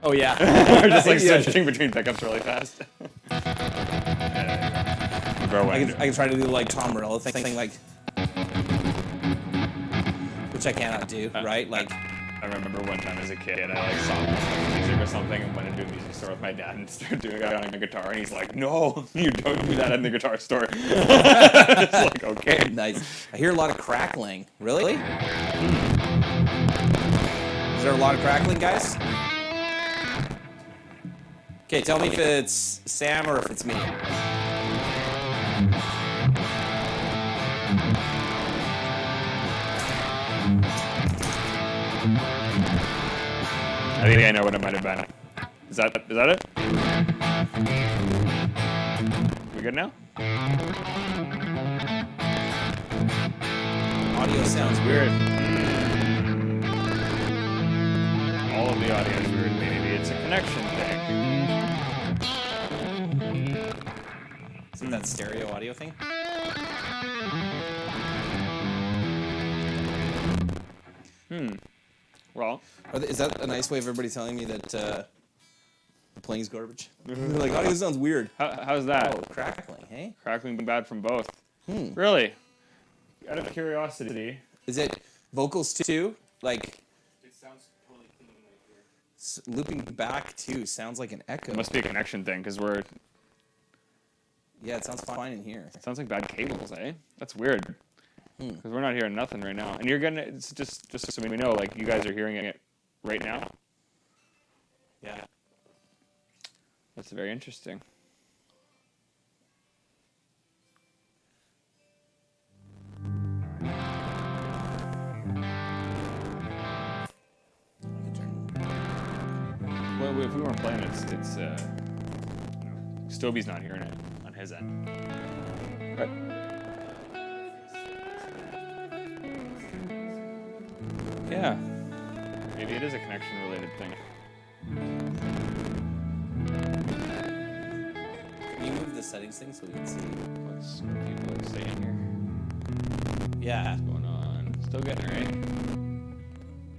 Oh yeah. We're just like switching between pickups really fast. I can try to do like Tom Morello thing like, which I cannot do, right? Like, I remember one time as a kid, I like saw music or something and went into a music store with my dad and started doing it on a guitar, and he's like, "No, you don't do that in the guitar store." It's like, okay, nice. I hear a lot of crackling. Really? Is there a lot of crackling, guys? Okay, tell me if it's Sam or if it's me. I think I know what it might have been. Is that it? We good now? Audio sounds weird. All of the audio is weird. Maybe it's a connection thing. Is it that stereo audio thing? Well, Is that a nice way of everybody telling me that the playing's garbage? They're like, audio sounds weird. how's that? Oh, crackling, hey? Crackling bad from both. Really? Out of curiosity. Is it vocals too? Like, It sounds totally clean right here. looping back too sounds like an echo. It must be a connection thing, because we're... Yeah, it sounds fine in here. Sounds like bad cables, eh? That's weird. Because we're not hearing nothing right now. And you're gonna... It's just so we know, like, you guys are hearing it right now. Yeah. That's very interesting. Well, if we weren't playing it, it's you know, Stobie's not hearing it on his end. Right. Yeah. Maybe it is a connection-related thing. Can you move the settings thing so we can see What's what people are saying here? Yeah. What's going on? Still getting it right.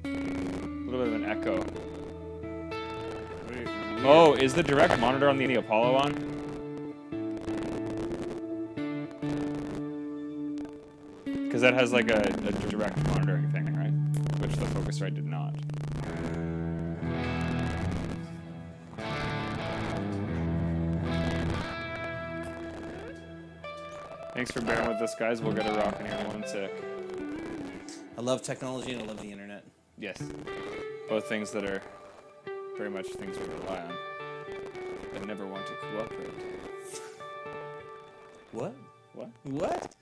A little bit of an echo. Oh, is the direct monitor on the Apollo on? Because that has like a direct monitoring thing, right? Which the Focusrite did not. Thanks for bearing with us, guys. We'll get a rock in here in 1 sec. I love technology and I love the internet. Yes. Both things that are very much things we rely on, but never want to cooperate. What? What? What?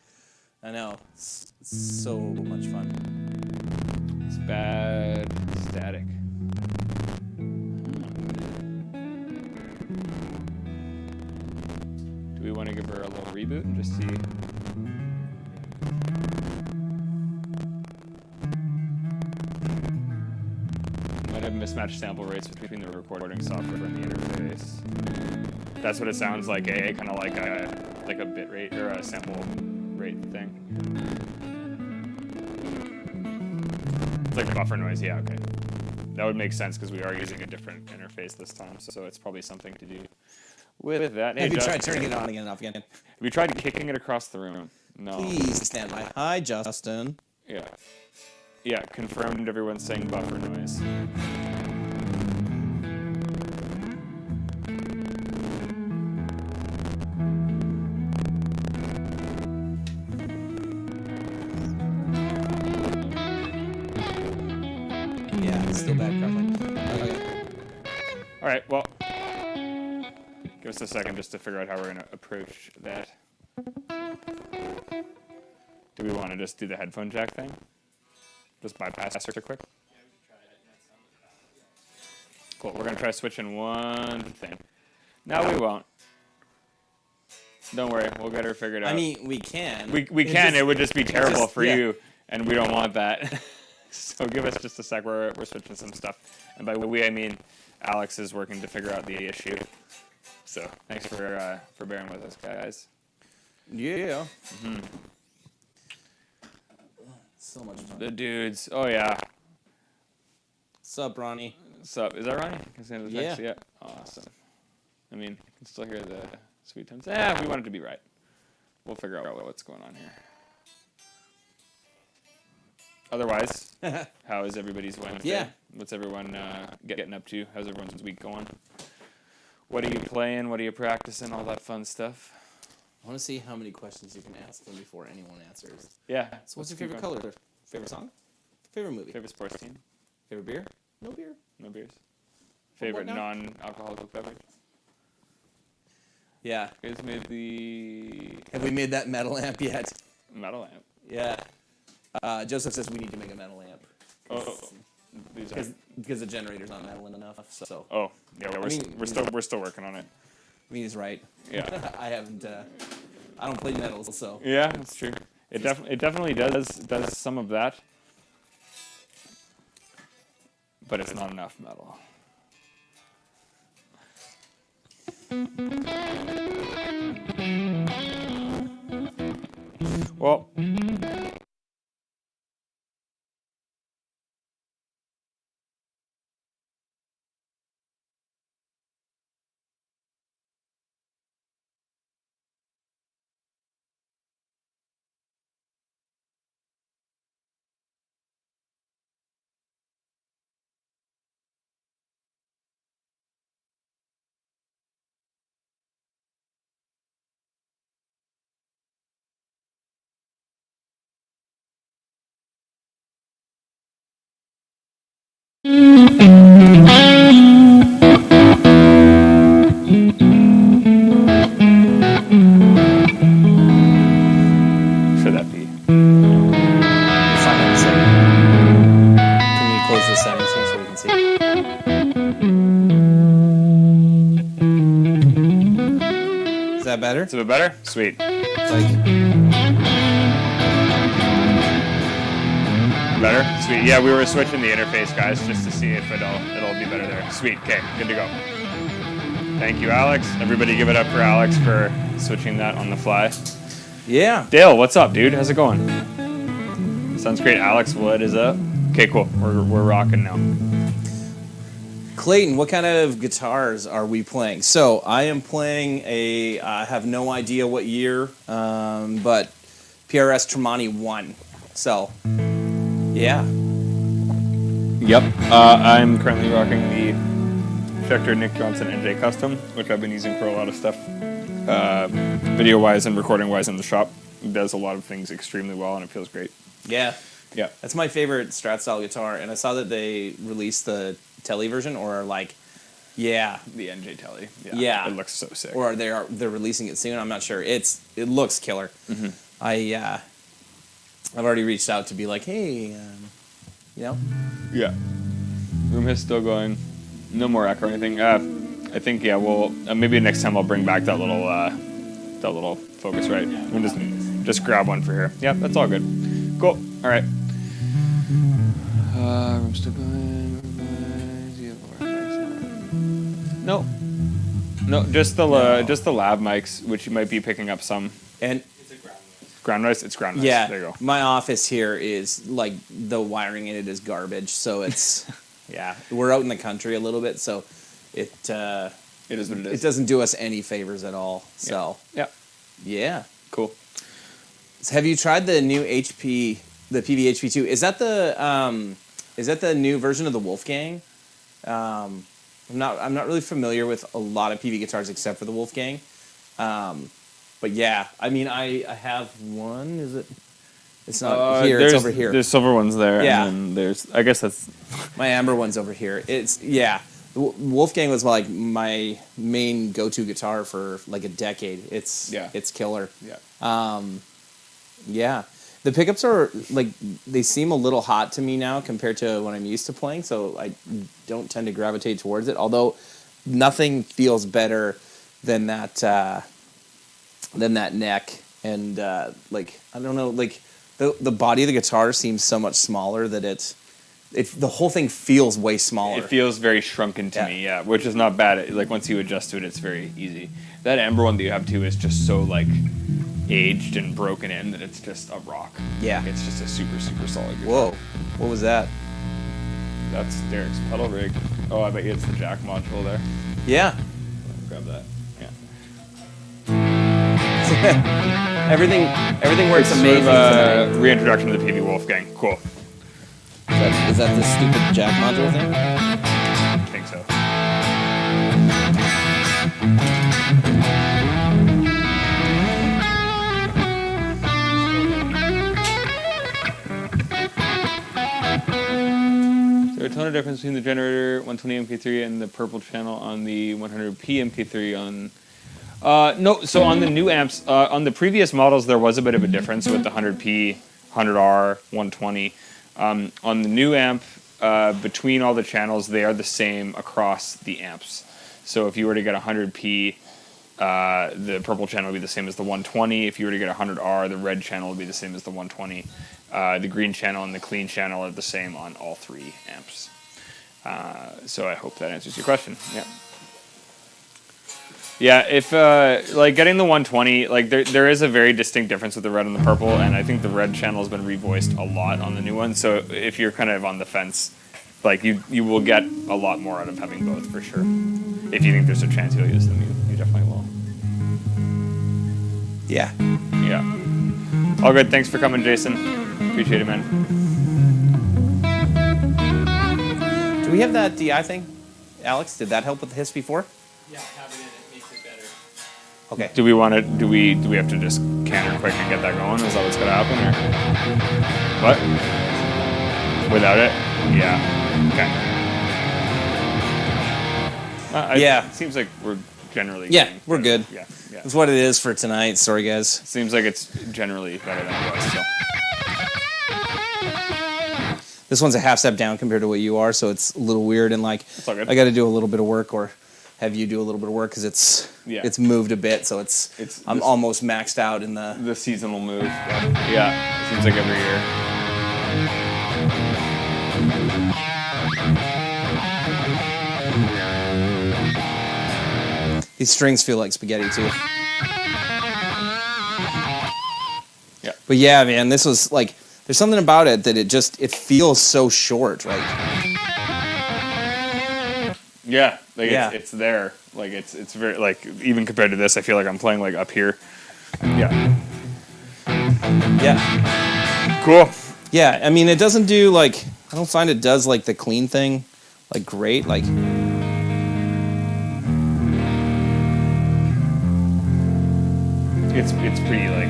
I know. It's so much fun. It's bad static. Do we want to give her a little reboot and just see? Might have mismatched sample rates between the recording software and the interface. That's what it sounds like, eh? Kind of like a bit rate or a sample rate thing. It's like buffer noise, yeah, okay. That would make sense because we are using a different interface this time, so it's probably something to do with that. Hey, Have you Justin, tried turning it on again and off again? have you tried kicking it across the room? No. Please stand by. Hi, Justin. Yeah. Yeah, confirmed everyone's saying buffer noise. Yeah, it's still bad crackling. Okay. All right, well, give us a second just to figure out how we're going to approach that. Do we want to just do the headphone jack thing? Just bypass it quick? Cool, we're going to try switching one thing. No, we won't. Don't worry, we'll get her figured out. I mean, we can. We It's can, just- it would just be terrible just- for yeah. you, and we don't want that. So give us just a sec, we're switching some stuff. And by we, I mean Alex is working to figure out the issue. So thanks for bearing with us, guys. Yeah. So much fun. The dudes, oh yeah. What's up, Ronnie? Sup? Is that Ronnie? Can I send the text? Yeah. Yeah. Awesome. I mean, you can still hear the sweet tones. We want it to be right. We'll figure out what's going on here. Otherwise, how is everybody's Wednesday? Yeah. What's everyone getting up to? How's everyone's week going? What are you playing? What are you practicing? All that fun stuff. I want to see how many questions you can ask them before anyone answers. Yeah. So what's your favorite color? Favorite song? Favorite movie? Favorite sports team? Favorite beer? No beer. No beers. Favorite now? non-alcoholic beverage? Yeah. You guys made the Have we made that metal amp yet? metal amp. Yeah. Joseph says we need to make a metal amp. Oh, these are. Because the generator's not metal enough. So. Oh, yeah. We're mean, we're still working on it. I mean, he's right. Yeah. I haven't. I don't play metals, so. Yeah, that's true. It definitely does some of that, but it's not enough metal. Well. Should that be? It's not gonna say. Can you close the settings here so we can see? Is that better? Is it better? Sweet. Like, Better? Sweet. Yeah, we were switching the interface, guys, just to see if it'll be better there. Sweet. Okay, good to go. Thank you, Alex. Everybody give it up for Alex for switching that on the fly. yeah. Dale, what's up, dude? How's it going? Sounds great. Alex, what is up? Okay, cool. We're rocking now. Clayton, what kind of guitars are we playing? So I am playing I have no idea what year, but PRS Tremonti 1. So, yeah. Yep. I'm currently rocking the Schecter Nick Johnson NJ Custom, which I've been using for a lot of stuff, video-wise and recording-wise in the shop. It does a lot of things extremely well, and it feels great. Yeah. Yeah. That's my favorite Strat style guitar, and I saw that they released the Tele version, or like, yeah, The NJ Tele. Yeah. It looks so sick. or they're releasing it soon. I'm not sure. It looks killer. Mm-hmm. I've already reached out to be like, hey, Yeah. Room is still going. No more echo or anything. I think we'll maybe next time I'll bring back that little focus right. We'll just grab one for here. Yeah, that's all good. Cool. All right. Room still going. No. No, just the lav mics, which you might be picking up some. and Ground noise. It's ground noise. yeah, There you go. my office here is like the wiring in it is garbage. So it's yeah, we're out in the country a little bit, so it It is what it is. it doesn't do us any favors at all. So Yeah. yeah. Cool. So have you tried the new the PV-HP2? Is that the new version of the Wolfgang? I'm not really familiar with a lot of PV guitars except for the Wolfgang. But yeah, I mean, I have one. Is it? It's not here. It's over here. There's silver ones there. Yeah. And then I guess that's. My amber one's over here. It's yeah. The Wolfgang was like my main go-to guitar for like a decade. It's killer. Yeah. Yeah. The pickups are like they seem a little hot to me now compared to when I'm used to playing, so I don't tend to gravitate towards it. Although nothing feels better than that neck and like I don't know, like the body of the guitar seems so much smaller that the whole thing feels way smaller. It feels very shrunken to me, yeah, which is not bad. Like once you adjust to it, it's very easy. That amber one that you have too is just so like aged and broken in that it's just a rock. Yeah. It's just a super, super solid guitar. Whoa, what was that? That's Derek's pedal rig. Oh, I bet you it's the jack module there. Yeah. Grab that. Everything works It's amazing. sort of tonight. a reintroduction to the PV Wolfgang. Cool. Is that the stupid jack module thing? I think so. Is there a ton of difference between the generator 120 MP3 and the purple channel on the 100p MP3 on... no, so on the new amps, on the previous models, there was a bit of a difference with the 100p, 100R, 120. On the new amp, between all the channels, they are the same across the amps. So if you were to get 100p, the purple channel would be the same as the 120. If you were to get 100R, the red channel would be the same as the 120. The green channel and the clean channel are the same on all three amps. So I hope that answers your question. Yeah. Yeah, if like getting the 120, like there is a very distinct difference with the red and the purple, and I think the red channel has been revoiced a lot on the new one. So if you're kind of on the fence, like you will get a lot more out of having both for sure. If you think there's a chance you'll use them, you definitely will. Yeah. Yeah. All good. Thanks for coming, Jason. Appreciate it, man. Do we have that DI thing? Alex, did that help with the hiss before? Yeah, have it in it makes it better. Okay. Do we want to? Do we have to just canter quick and get that going? Is that what's gonna happen, or what? Without it? Yeah. Okay. Yeah. It seems like we're generally. Yeah, getting we're better. good. Yeah. That's what it is for tonight. Sorry, guys. Seems like it's generally better than it was. So. This one's a half step down compared to what you are, so it's a little weird. And like, It's all good. I got to do a little bit of work, or have you do a little bit of work because it's moved a bit, so I'm almost maxed out in the seasonal move. Yeah. It seems like every year. These strings feel like spaghetti too. Yeah. But yeah, man, this was like, there's something about it that it feels so short, right? Yeah, like Yeah. it's there. Like it's very like even compared to this, I feel like I'm playing like up here. Yeah. Yeah. Cool. Yeah, I mean, it doesn't do like, I don't find it does like the clean thing like great. Like, It's pretty like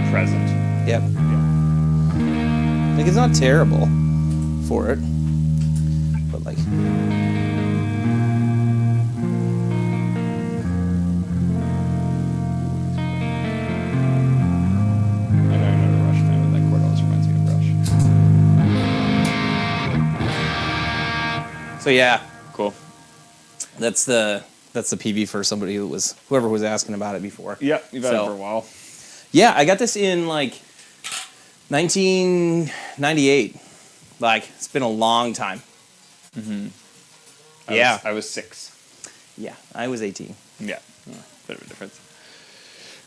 present. yep. Yeah. Like, it's not terrible for it, but like, I know you're not a Rush fan, but that chord always reminds me of Rush. so yeah, Cool. that's the PV for somebody whoever was asking about it before. Yeah, you've had it So- for a while. Yeah, I got this in like 1998. Like, it's been a long time. Yeah. I was 6. Yeah, I was 18. Yeah. Bit of a difference.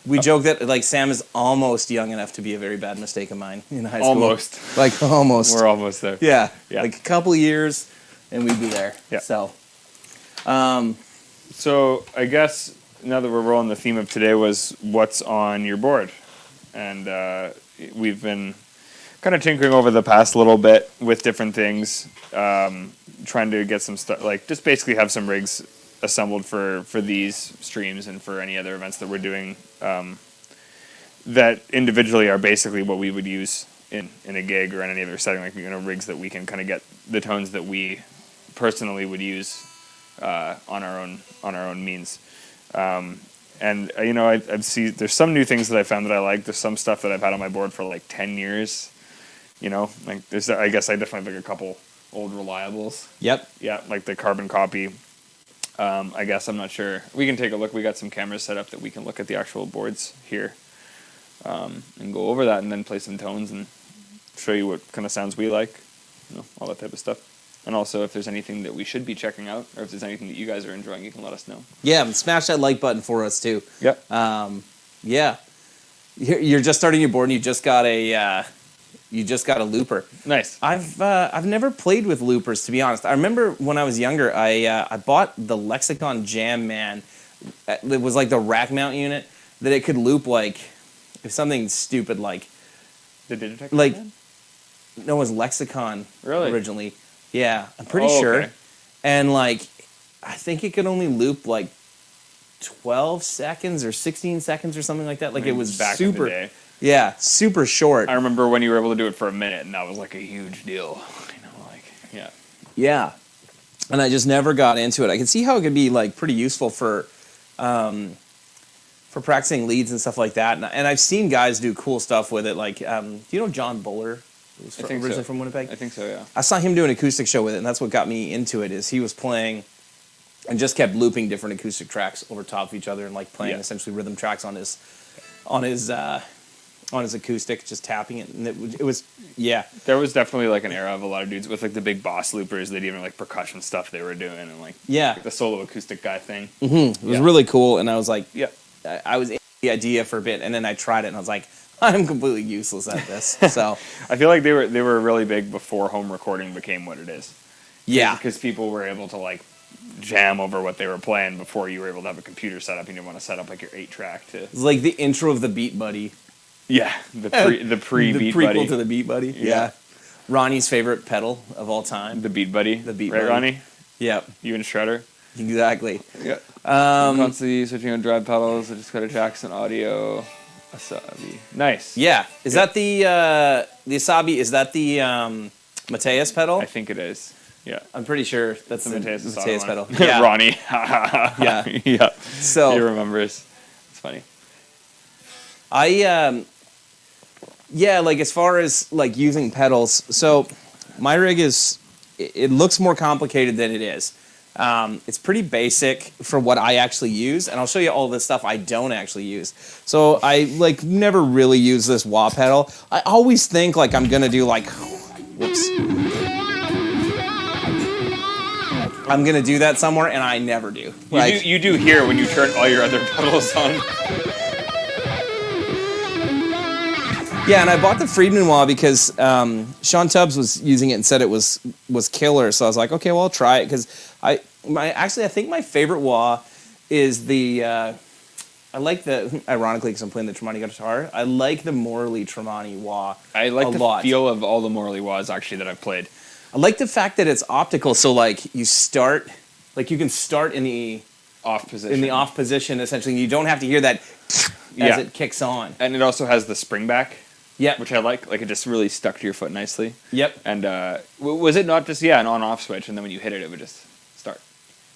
We joke that like Sam is almost young enough to be a very bad mistake of mine in high school. Almost. Like almost. We're almost there. Yeah. Yeah. Like a couple years and we'd be there. Yeah. So So I guess now that we're rolling, the theme of today was what's on your board, and we've been kind of tinkering over the past little bit with different things, trying to get some stuff, like just basically have some rigs assembled for these streams and for any other events that we're doing, that individually are basically what we would use in a gig or in any other setting, like, rigs that we can kind of get the tones that we personally would use on our own means. And I've seen there's some new things that I found that I like. There's some stuff that I've had on my board for like 10 years. Like I guess I definitely have like a couple old reliables. Yep. Yeah, like the carbon copy. I guess I'm not sure. We can take a look. We got some cameras set up that we can look at the actual boards here, and go over that, and then play some tones and show you what kind of sounds we like, all that type of stuff. And also, if there's anything that we should be checking out, or if there's anything that you guys are enjoying, you can let us know. Yeah, smash that like button for us too. Yep. Yeah. You're just starting your board and you just got a you just got a looper. Nice. I've never played with loopers, to be honest. I remember when I was younger, I bought the Lexicon Jam Man. It was like the rack mount unit that it could loop like if something stupid like The Digitech? like Man? no, it was Lexicon Really? originally. Yeah, I'm pretty Oh, sure. okay. And like I think it could only loop like 12 seconds or 16 seconds or something like that. Like it was back super in the day. Yeah, super short. I remember when you were able to do it for a minute, and that was like a huge deal. Yeah. Yeah. And I just never got into it. I can see how it could be like pretty useful for practicing leads and stuff like that. And I've seen guys do cool stuff with it. Like, do you know John Buller? Who's I think originally so. from Winnipeg? I think so, yeah. I saw him do an acoustic show with it, and that's what got me into it. Is he was playing and just kept looping different acoustic tracks over top of each other and like playing essentially rhythm tracks on his acoustic, just tapping it, and it was There was definitely like an era of a lot of dudes with like the big boss loopers. They'd even like percussion stuff they were doing, and like the solo acoustic guy thing. It was really cool, and I was like, Yeah. I was in the idea for a bit, and then I tried it, and I was like, I'm completely useless at this. So I feel like they were really big before home recording became what it is. yeah, Because people were able to like jam over what they were playing before you were able to have a computer set up, and you want to set up like your 8-track to. it's like the intro of the Beat Buddy, Yeah, the pre Beat prequel Buddy. to the Beat Buddy. Yeah. Ronnie's favorite pedal of all time. The Beat Buddy. The Beat right, Buddy. Ronnie? Yep, You and Shredder? exactly. Yeah. Constantly switching on drive pedals. I just got a Jackson Audio Asabi. Nice. Yeah, is that the Asabi? Is that the Mateus pedal? I think it is. Yeah. I'm pretty sure that's The Mateus Asabi Mateus one. pedal. Yeah. Ronnie. Yeah. Yeah. So He remembers. It's funny. like as far as like using pedals, so my rig it looks more complicated than it is. It's pretty basic for what I actually use, and I'll show you all the stuff I don't actually use. So I like never really use this wah pedal. I always think like I'm gonna do like, whoops. I'm gonna do that somewhere, and I never do. You do hear when you turn all your other pedals on. Yeah, and I bought the Friedman wah because Sean Tubbs was using it and said it was killer. So I was like, okay, well, I'll try it because I think my favorite wah is the I like the ironically because I'm playing the Tremonti guitar. I like the Morley Tremonti wah. I like a the lot. feel of all the Morley wahs actually that I've played. I like the fact that it's optical. So like you can start in the Off position. off position essentially. You don't have to hear that as it kicks on. And it also has the spring back. Yep. Which I like. Like it just really stuck to your foot nicely. Yep. And was it not just an on-off switch, and then when you hit it, it would just start?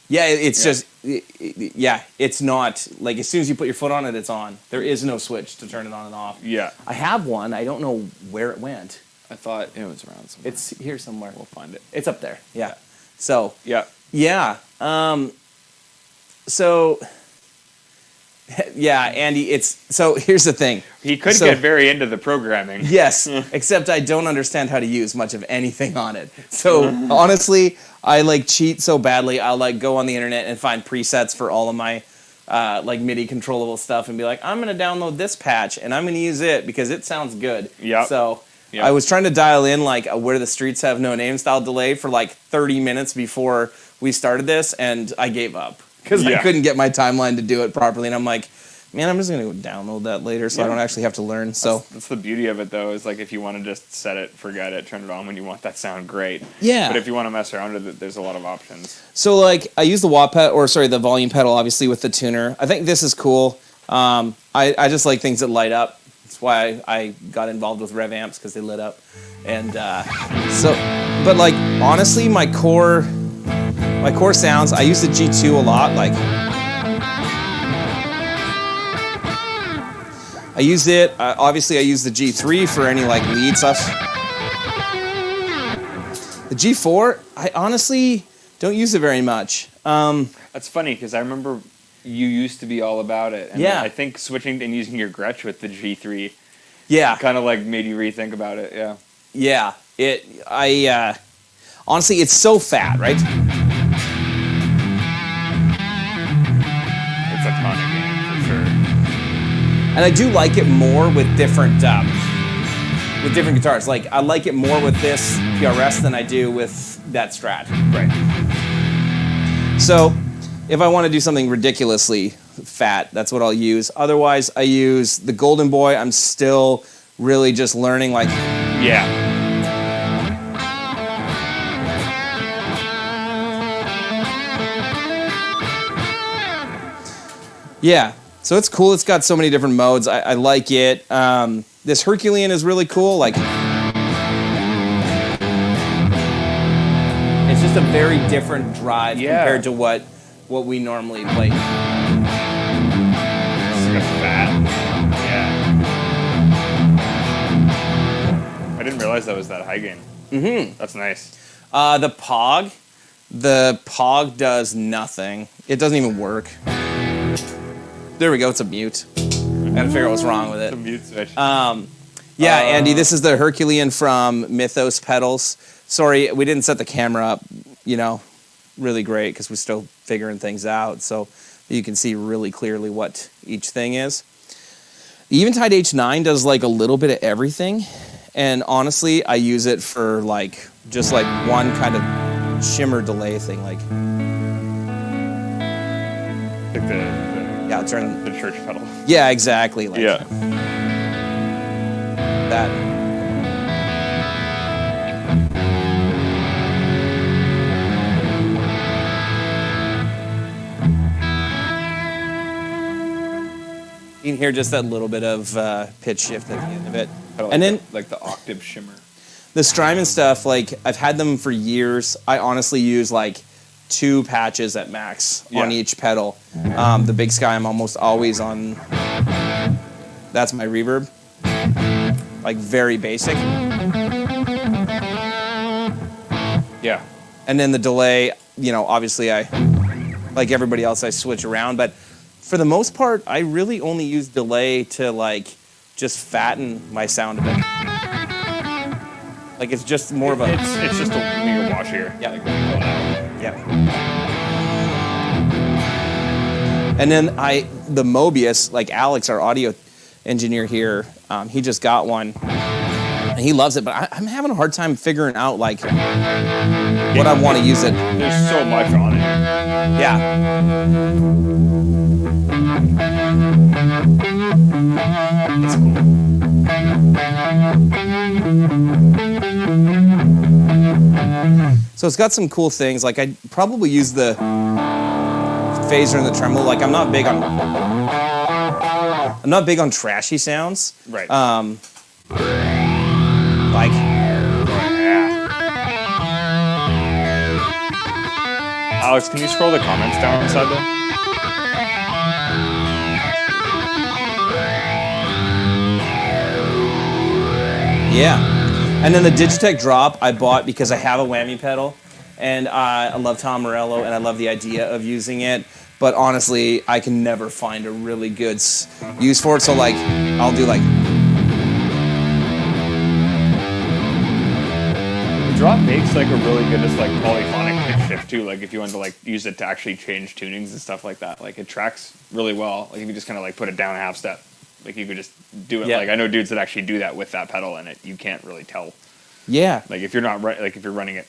Yeah, it's just it's not like as soon as you put your foot on it, it's on. There is no switch to turn it on and off. Yeah. I have one. I don't know where it went. I thought it was around somewhere. It's here somewhere. We'll find it. It's up there. Yeah. So Yeah. yeah. So yeah, Andy. So here's the thing. He could get very into the programming. Yes, except I don't understand how to use much of anything on it. So honestly, I like cheat so badly. I'll like go on the internet and find presets for all of my like MIDI controllable stuff and be like, I'm gonna download this patch and I'm gonna use it because it sounds good. Yep. So Yep. I was trying to dial in like a Where the Streets Have No Name style delay for like 30 minutes before we started this, and I gave up because I couldn't get my timeline to do it properly. And I'm like, man, I'm just gonna go download that later, so I don't actually have to learn. So That's the beauty of it, though, is like if you want to just set it, forget it, turn it on when you want that sound, great. yeah. But if you want to mess around with it, there's a lot of options. So like I use the the volume pedal obviously with the tuner. I think this is cool. I just like things that light up. That's why I got involved with rev amps because they lit up. And but like honestly, my core sounds. I use the G2 a lot. Like I use it. Obviously, I use the G3 for any like lead stuff. The G4, I honestly don't use it very much. That's funny because I remember you used to be all about it. And Yeah. I think switching and using your Gretsch with the G3 Yeah. kind of like made you rethink about it. Yeah. Yeah. Honestly, it's so fat, right? It's a ton of gain for sure. And I do like it more with different with different guitars. Like I like it more with this PRS than I do with that Strat. Right. So if I want to do something ridiculously fat, that's what I'll use. Otherwise, I use the Golden Boy. I'm still really just learning, like, Yeah. yeah. So it's cool. It's got so many different modes. I like it. This Herculean is really cool. Like, it's just a very different drive compared to what we normally play. It's like a fat. Yeah. I didn't realize that was that high gain. Mm-hmm. That's nice. The Pog does nothing. It doesn't even work. There we go. It's a mute. I gotta figure out what's wrong with it. It's a mute switch. Yeah, Andy, this is the Herculean from Mythos Pedals. Sorry, we didn't set the camera up, really great because we're still figuring things out. So you can see really clearly what each thing is. The Eventide H9 does like a little bit of everything. And honestly, I use it for just one kind of shimmer delay thing. Like turn the church pedal. Yeah, exactly. Like Yeah. that. You can hear just that little bit of pitch shift at the end of it. And then like the octave shimmer. the Strymon stuff, I've had them for years. I honestly use 2 patches at max on each pedal. The Big Sky, I'm almost always on. That's my reverb. Very basic. Yeah. And then the delay, obviously I, like everybody else, I switch around. But for the most part, I really only use delay to just fatten my sound a bit. It's just more of a. It's just a wash here. Yeah. Yeah. And then the Mobius, Alex, our audio engineer here, he just got one. And he loves it, but I'm having a hard time figuring out what I want to use it. There's so much on it. Yeah. That's cool. So it's got some cool things. I'd probably use the phaser and the tremolo. I'm not big on trashy sounds. Right. Alex, can you scroll the comments down inside there? Yeah. And then the Digitech Drop I bought because I have a whammy pedal, and I love Tom Morello, and I love the idea of using it. But honestly, I can never find a really good use for it. So I'll do The Drop makes a really good just polyphonic pitch shift too. If you want to use it to actually change tunings and stuff like that, it tracks really well. If you just kind of put it down a half step. You could just do it. Yeah. I know dudes that actually do that with that pedal, and you can't really tell. Yeah. If you're not right, if you're running it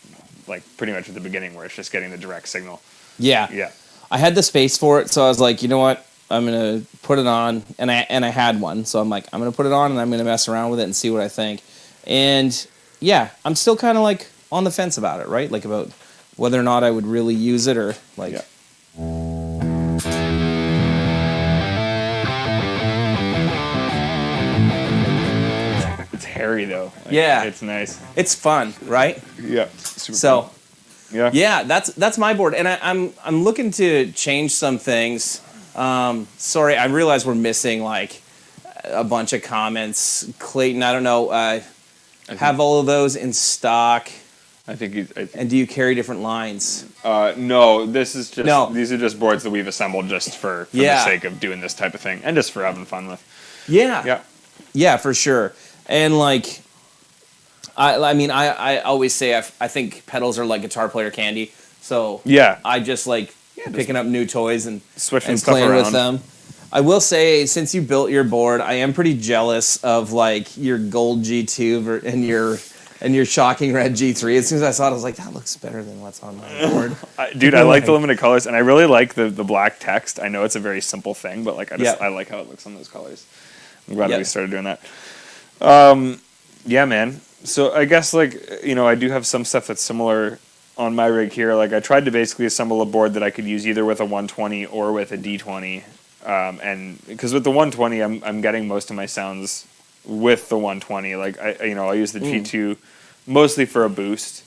pretty much at the beginning where it's just getting the direct signal. Yeah. Yeah. I had the space for it, so I was like, you know what? I'm gonna put it on, and I had one, so I'm like, I'm gonna put it on, and I'm gonna mess around with it and see what I think. And yeah, I'm still kind of on the fence about it, right? About whether or not I would really use it or Yeah. It's hairy though. Yeah. It's nice. It's fun, right? Yeah. Super So. cool. Yeah. Yeah, that's my board, and I'm looking to change some things. Sorry, I realize we're missing a bunch of comments. Clayton, I don't know. Have all of those in stock, I think and do you carry different lines? no, this is just No. these are just boards that we've assembled just for Yeah. the sake of doing this type of thing and just for having fun with. Yeah. Yeah. Yeah, for sure. And I mean, I always say I think pedals are like guitar player candy. So Yeah. I just picking up new toys and Switching and stuff playing around. with them. I will say, since you built your board, I am pretty jealous of like your gold G2 and your shocking red G3. As soon as I saw it, I was like, that looks better than what's on my board. Dude, I like the limited colors, and I really like the black text. I know it's a very simple thing, but like I like how it looks on those colors. I'm glad that we started doing that. Yeah, man. So I guess like, I do have some stuff that's similar on my rig here. Like I tried to basically assemble a board that I could use either with a 120 or with a D20. And because with the 120, I'm getting most of my sounds with the 120. Like I'll use the G2 mostly for a boost.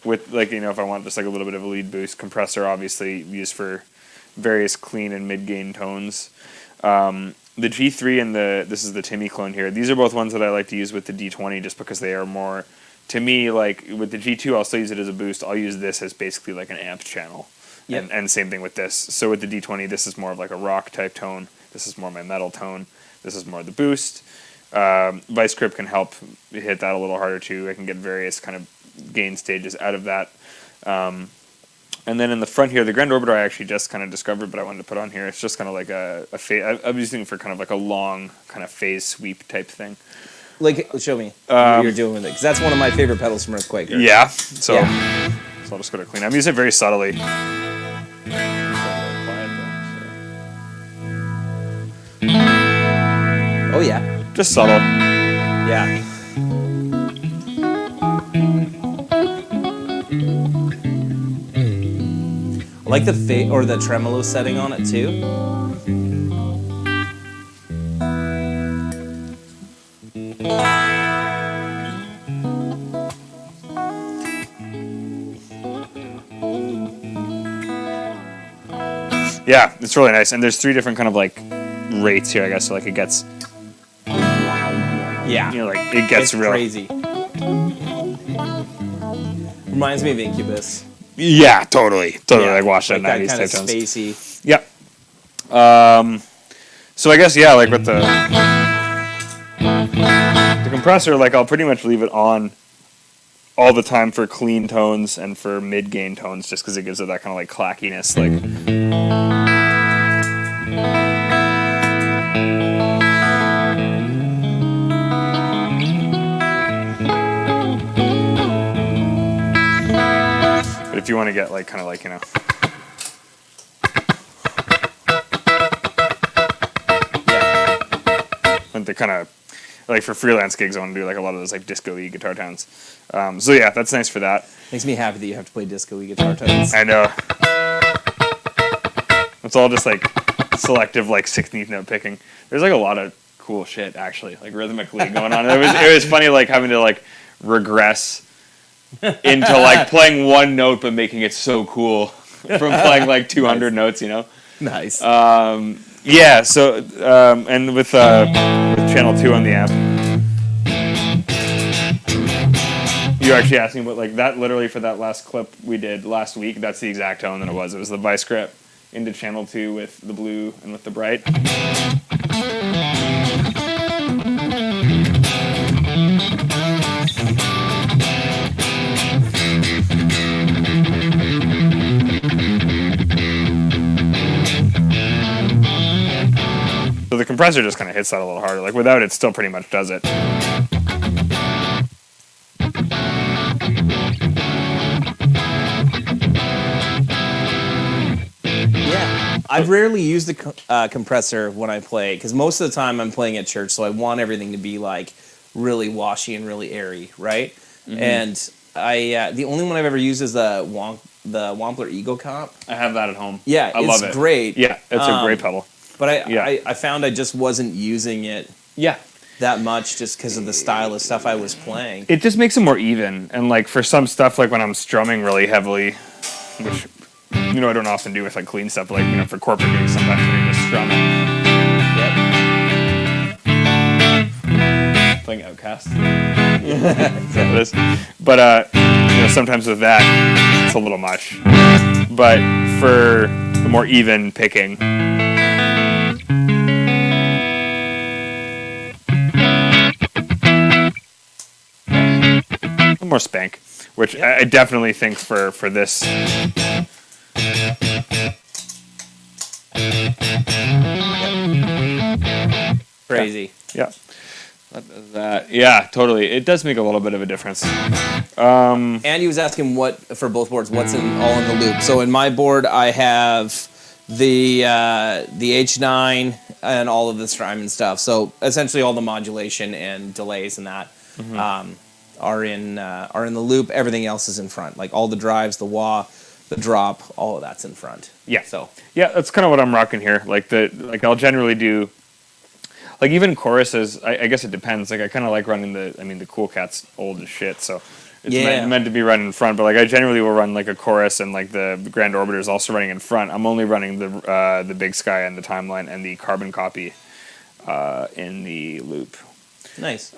With like if I want just like a little bit of a lead boost. Compressor obviously used for various clean and mid gain tones. The G3 and this is the Timmy clone here. These are both ones that I like to use with the D20 just because they are more, to me, like with the G2 I'll still use it as a boost. I'll use this as basically like an amp channel. Yep. And same thing with this. So with the D20, this is more of like a rock type tone. This is more my metal tone. This is more the boost. Vice grip can help hit that a little harder too. I can get various kind of gain stages out of that. And then in the front here, the Grand Orbiter I actually just kind of discovered, but I wanted to put on here. It's just kind of like a phase. I'm using it for kind of like a long kind of phase sweep type thing. Like, show me what you're doing with it, because that's one of my favorite pedals from Earthquaker. Yeah. So I'll just go to clean. I'm using it very subtly. Oh yeah. Just subtle. Yeah. I like the tremolo setting on it too. Yeah, it's really nice. And there's 3 different kind of like rates here, I guess. So like it gets, like it gets real crazy. Reminds me of Incubus. Yeah, totally. Like watch that like 90s that kind type of tones. spacey. Yep. So I guess like with the compressor, like I'll pretty much leave it on all the time for clean tones and for mid gain tones, just because it gives it that kind of like clackiness, like. But if you want to get like kind of like and the kind of like for freelance gigs, I want to do like a lot of those like disco-y guitar tones. So yeah, that's nice for that. Makes me happy that you have to play disco-y guitar tones. I know. It's all just like selective like 16th note picking. There's like a lot of cool shit actually, like rhythmically going on. It was funny like having to like regress into like playing one note but making it so cool from playing like 200 notes, Nice. Yeah, so and with channel 2 on the amp, you actually asked me what like that literally for that last clip we did last week. That's the exact tone that it was. It was the vice grip into channel 2 with the blue and with the bright. So the compressor just kind of hits that a little harder. Like without it, still pretty much does it. Yeah, I've rarely used the compressor when I play, because most of the time I'm playing at church, so I want everything to be like really washy and really airy, right? Mm-hmm. And I the only one I've ever used is the Wampler Ego Comp. I have that at home. Yeah, I love it. It's great. Yeah, it's a great pedal. But I found I just wasn't using it that much just because of the style of stuff I was playing. It just makes it more even. And like for some stuff, like when I'm strumming really heavily, which I don't often do with like clean stuff, but like for corporate gigs sometimes when you're just strumming. Yep. Playing Outcast. Is that what it is? But sometimes with that it's a little much. But for the more even picking, more spank, which I definitely think for this. Crazy. Yeah. That. Yeah, totally. It does make a little bit of a difference. Andy was asking what for both boards, what's all in the loop. So in my board, I have the H9 and all of the Strymon stuff. So essentially, all the modulation and delays and that are in the loop. Everything else is in front, like all the drives, the wah, the drop, all of that's in front. Yeah. So yeah, that's kind of what I'm rocking here. Like I'll generally do. Like even choruses, I guess it depends. Like I kind of like running the Cool Cat's old as shit, so it's meant to be run in front. But like I generally will run like a chorus and like the Grand Orbiter is also running in front. I'm only running the Big Sky and the Timeline and the Carbon Copy in the loop. nice.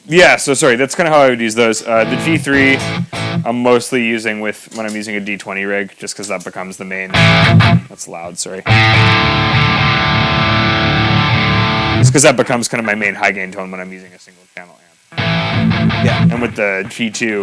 Yeah, so sorry, that's kind of how I would use those. The G3, I'm mostly using when I'm using a D20 rig, just because that becomes the main. That's loud, sorry. Just because that becomes kind of my main high gain tone when I'm using a single channel amp. Yeah. And with the G2,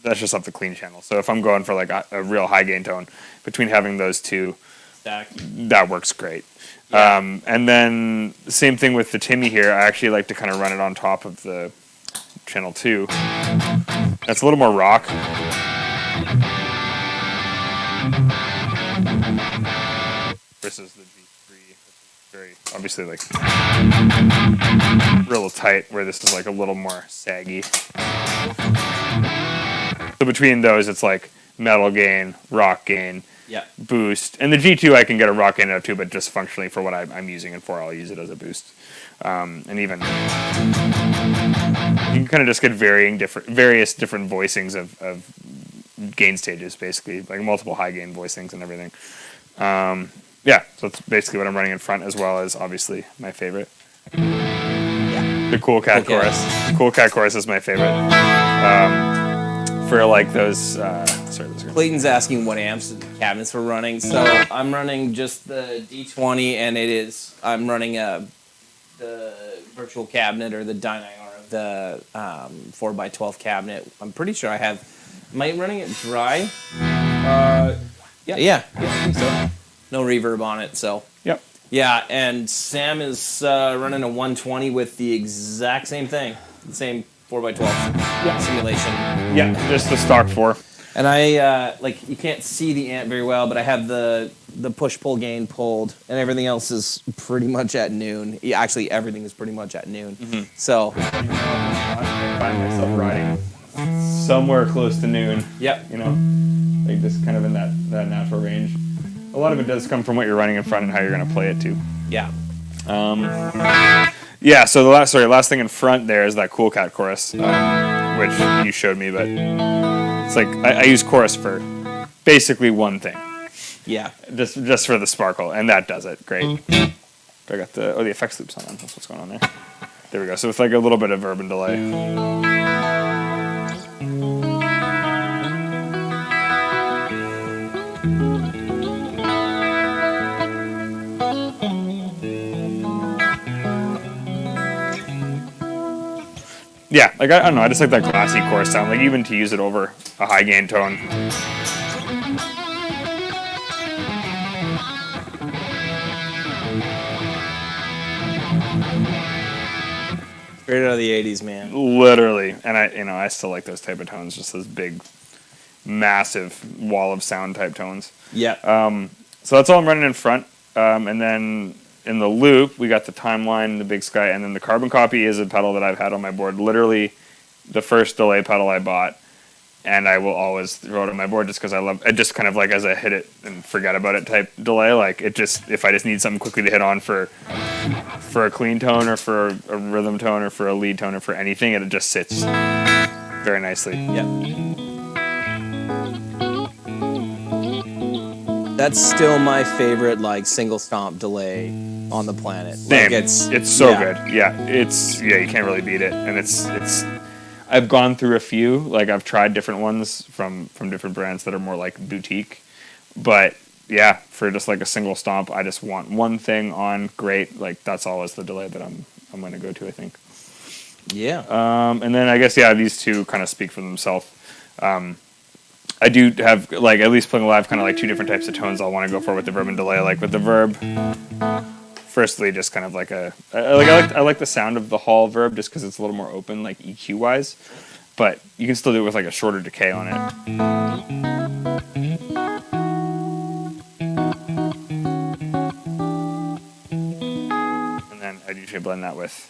that's just off the clean channel. So if I'm going for like a real high gain tone, between having those two, that works great. Yeah. And then the same thing with the Timmy here. I actually like to kind of run it on top of the channel 2. That's a little more rock. Versus the G3, very obviously like real tight, where this is like a little more saggy. So between those, it's like metal gain, rock gain, boost, and the G2 I can get a rock gain out of too, but just functionally for what I'm using it for, I'll use it as a boost. And even you can kind of just get various different voicings of gain stages, basically, like multiple high gain voicings and everything. Yeah, so that's basically what I'm running in front, as well as obviously my favorite. Yeah. The Cool Cat chorus. The Cool Cat chorus is my favorite. For like those. Clayton's asking what amps and cabinets we're running. So I'm running just the D20, and I'm running the virtual cabinet or the Dyna-R of the 4x12 cabinet. I'm pretty sure am I running it dry? Yeah, I think so. No reverb on it, so. Yep. Yeah, and Sam is running a 120 with the exact same thing. The same 4x12 simulation. Yeah, just the stock 4. And I, you can't see the amp very well, but I have the push-pull gain pulled, and everything else is pretty much at noon. Yeah, actually, everything is pretty much at noon. Mm-hmm. So. I find myself riding somewhere close to noon. Yep. You know, like just kind of in that natural range. A lot of it does come from what you're running in front and how you're going to play it too. Yeah. Yeah. So the last thing in front there is that Cool Cat chorus, which you showed me, but it's like I use chorus for basically one thing. Yeah. Just for the sparkle, and that does it great. I got the effects loop's on. That's what's going on there. There we go. So it's like a little bit of verb and delay. Yeah, like I don't know, I just like that classy chorus sound, like even to use it over a high gain tone. Straight out of the 80s, man. Literally. And I still like those type of tones, just those big, massive wall of sound type tones. Yeah. So that's all I'm running in front. And then in the loop, we got the Timeline, the Big Sky, and then the Carbon Copy is a pedal that I've had on my board. Literally the first delay pedal I bought, and I will always throw it on my board just because I love it. Just kind of like as a hit it and forget about it type delay. Like it just, if I just need something quickly to hit on for a clean tone or for a rhythm tone or for a lead tone or for anything, it just sits very nicely. Yeah. That's still my favorite, single stomp delay on the planet. Same. It's so good. Yeah, you can't really beat it, and it's. I've gone through a few. I've tried different ones from different brands that are more like boutique, but yeah, for just a single stomp, I just want one thing on. Great, that's always the delay that I'm going to go to, I think. Yeah. And then I guess these two kind of speak for themselves. I do have, like, at least playing live, kind of like two different types of tones I'll want to go for with the Verb and delay. Like with the Verb, firstly, just kind of like I like the sound of the Hall Verb just because it's a little more open, like EQ wise. But you can still do it with like a shorter decay on it. And then I'd usually blend that with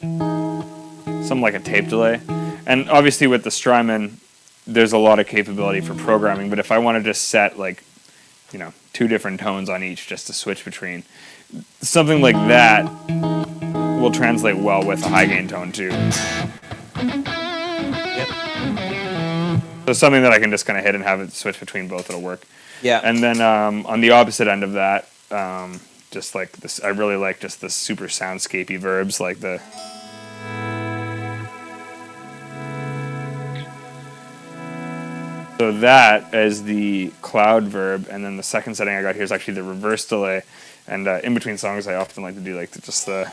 something like a tape delay. And obviously with the Strymon, there's a lot of capability for programming, but if I want to just set like, you know, two different tones on each just to switch between, something like that will translate well with a high gain tone too. Yep. So something that I can just kind of hit and have it switch between both, it'll work. Yeah. And then on the opposite end of that, just like this, I really like just the super soundscapey verbs, like the. So that is the cloud verb, and then the second setting I got here is actually the reverse delay. And in between songs, I often like to do like just the.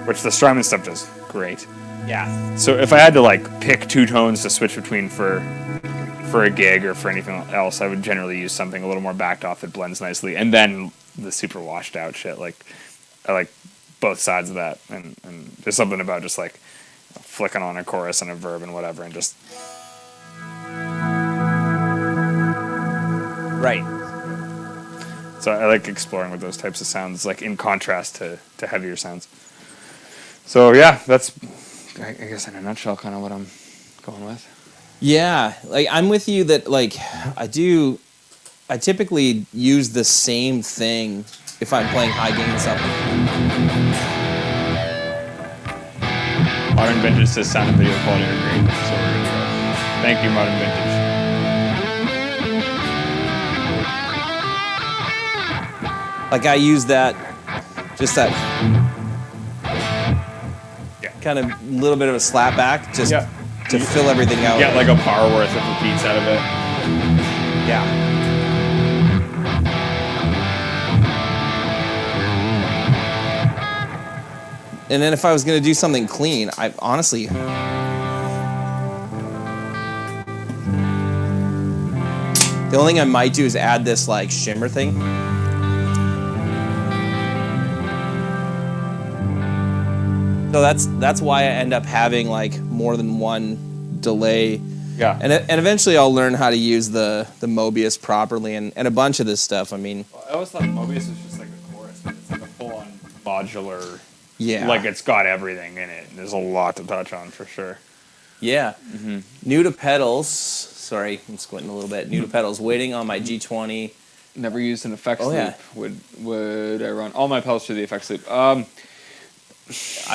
Which the Strymon stuff does great. Yeah. So if I had to like pick two tones to switch between for a gig or for anything else, I would generally use something a little more backed off that blends nicely, and then the super washed out shit. Like I like both sides of that, and there's something about just like flicking on a chorus and a verb and whatever, and just Right. so I like exploring with those types of sounds, like in contrast to heavier sounds. So yeah, that's I guess in a nutshell kind of what I'm going with. Yeah, like I'm with you that like I typically use the same thing if I'm playing high gain stuff. Modern Vintage says sound and video quality are great, so we're good to go. Thank you, Modern Vintage. Like I use that, just that kind of little bit of a slap back just to fill everything out. Get like a bar worth of repeats out of it. Yeah. And then if I was going to do something clean, I honestly... The only thing I might do is add this like shimmer thing. So that's why I end up having like more than one delay. Yeah. And eventually I'll learn how to use the Mobius properly and a bunch of this stuff. I mean... Well, I always thought Mobius was just like a chorus, but it's like a full-on modular... Yeah. Like it's got everything in it. There's a lot to touch on for sure. Yeah. Mm-hmm. New to pedals. Sorry, I'm squinting a little bit. New to pedals. Waiting on my G20. Never used an effects loop. Yeah. Would I run all my pedals through the effects loop? I